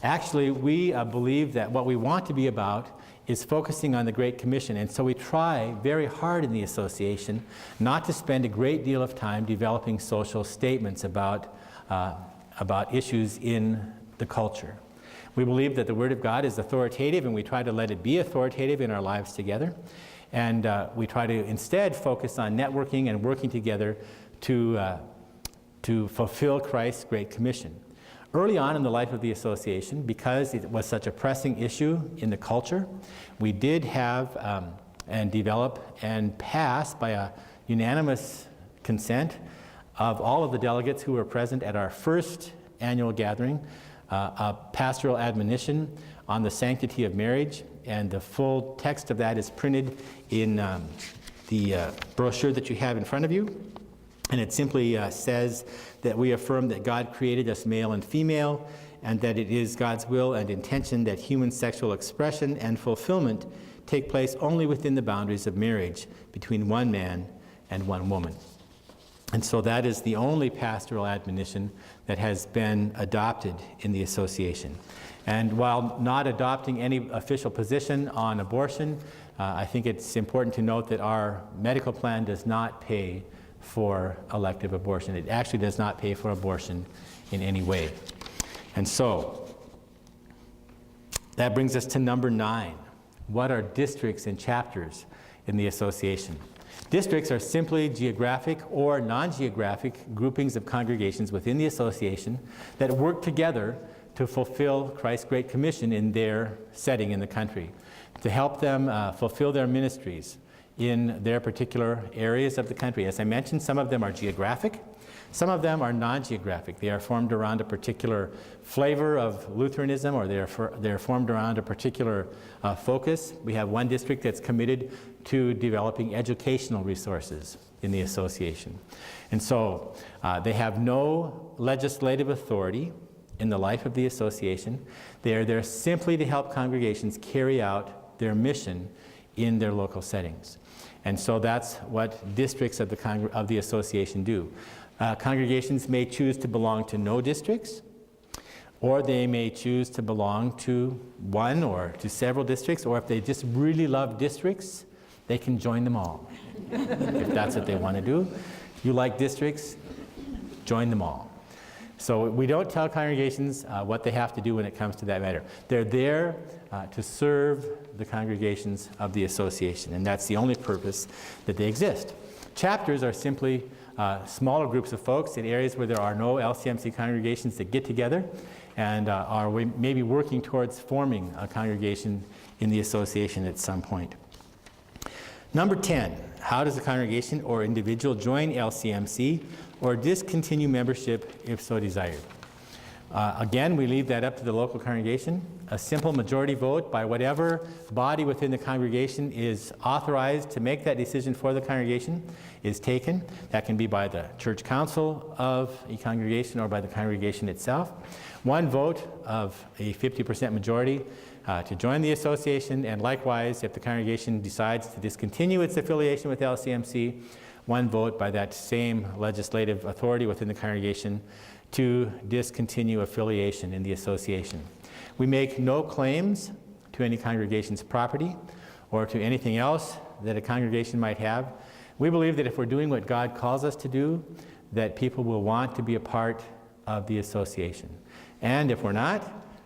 Actually, we believe that what we want to be about is focusing on the Great Commission, and so we try very hard in the association not to spend a great deal of time developing social statements about issues in the culture. We believe that the Word of God is authoritative, and we try to let it be authoritative in our lives together. And we try to instead focus on networking and working together to fulfill Christ's Great Commission. Early on in the life of the association, because it was such a pressing issue in the culture, we did have and develop and pass by a unanimous consent of all of the delegates who were present at our first annual gathering, a pastoral admonition on the sanctity of marriage, and the full text of that is printed in the brochure that you have in front of you. And it simply says that we affirm that God created us male and female, and that it is God's will and intention that human sexual expression and fulfillment take place only within the boundaries of marriage between one man and one woman. And so that is the only pastoral admonition that has been adopted in the association. And while not adopting any official position on abortion, I think it's important to note that our medical plan does not pay for elective abortion. It actually does not pay for abortion in any way. And so that brings us to number 9. What are districts and chapters in the association? Districts are simply geographic or non-geographic groupings of congregations within the association that work together to fulfill Christ's Great Commission in their setting in the country, to help them fulfill their ministries in their particular areas of the country. As I mentioned, some of them are geographic, some of them are non-geographic. They are formed around a particular flavor of Lutheranism, or they're formed around a particular focus. We have one district that's committed to developing educational resources in the association. And so they have no legislative authority in the life of the association. They are there simply to help congregations carry out their mission in their local settings. And so that's what districts of the association do. Congregations may choose to belong to no districts, or they may choose to belong to one or to several districts, or if they just really love districts, they can join them all, if that's what they want to do. You like districts, join them all. So we don't tell congregations what they have to do when it comes to that matter. They're there to serve the congregations of the association, and that's the only purpose that they exist. Chapters are simply smaller groups of folks in areas where there are no LCMC congregations that get together and are maybe working towards forming a congregation in the association at some point. Number 10, how does a congregation or individual join LCMC or discontinue membership if so desired? Again, we leave that up to the local congregation. A simple majority vote by whatever body within the congregation is authorized to make that decision for the congregation is taken. That can be by the church council of a congregation or by the congregation itself. One vote of a 50% majority to join the association, and likewise, if the congregation decides to discontinue its affiliation with LCMC, one vote by that same legislative authority within the congregation to discontinue affiliation in the association. We make no claims to any congregation's property or to anything else that a congregation might have. We believe that if we're doing what God calls us to do, that people will want to be a part of the association. And if we're not,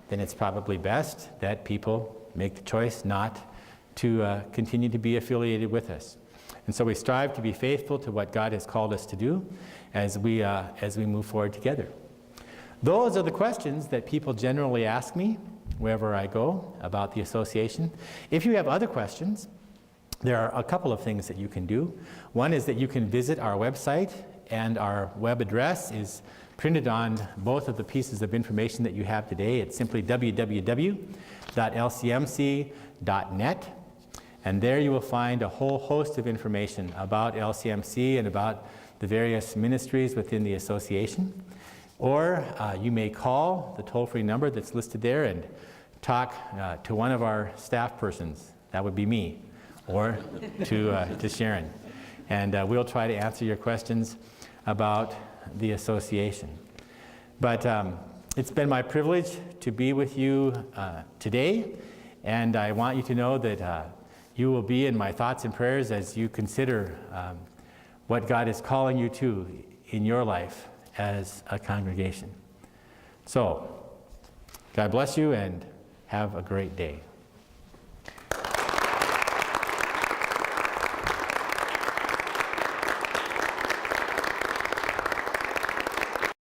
then it's probably best that people make the choice not to continue to be affiliated with us. And so we strive to be faithful to what God has called us to do as we move forward together. Those are the questions that people generally ask me wherever I go about the association. If you have other questions, there are a couple of things that you can do. One is that you can visit our website, and our web address is printed on both of the pieces of information that you have today. It's simply www.lcmc.net. And there you will find a whole host of information about LCMC and about the various ministries within the association. Or you may call the toll-free number that's listed there and talk to one of our staff persons. That would be me, or to Sharon. And we'll try to answer your questions about the association. But it's been my privilege to be with you today, and I want you to know that you will be in my thoughts and prayers as you consider what God is calling you to in your life as a congregation. So, God bless you and have a great day.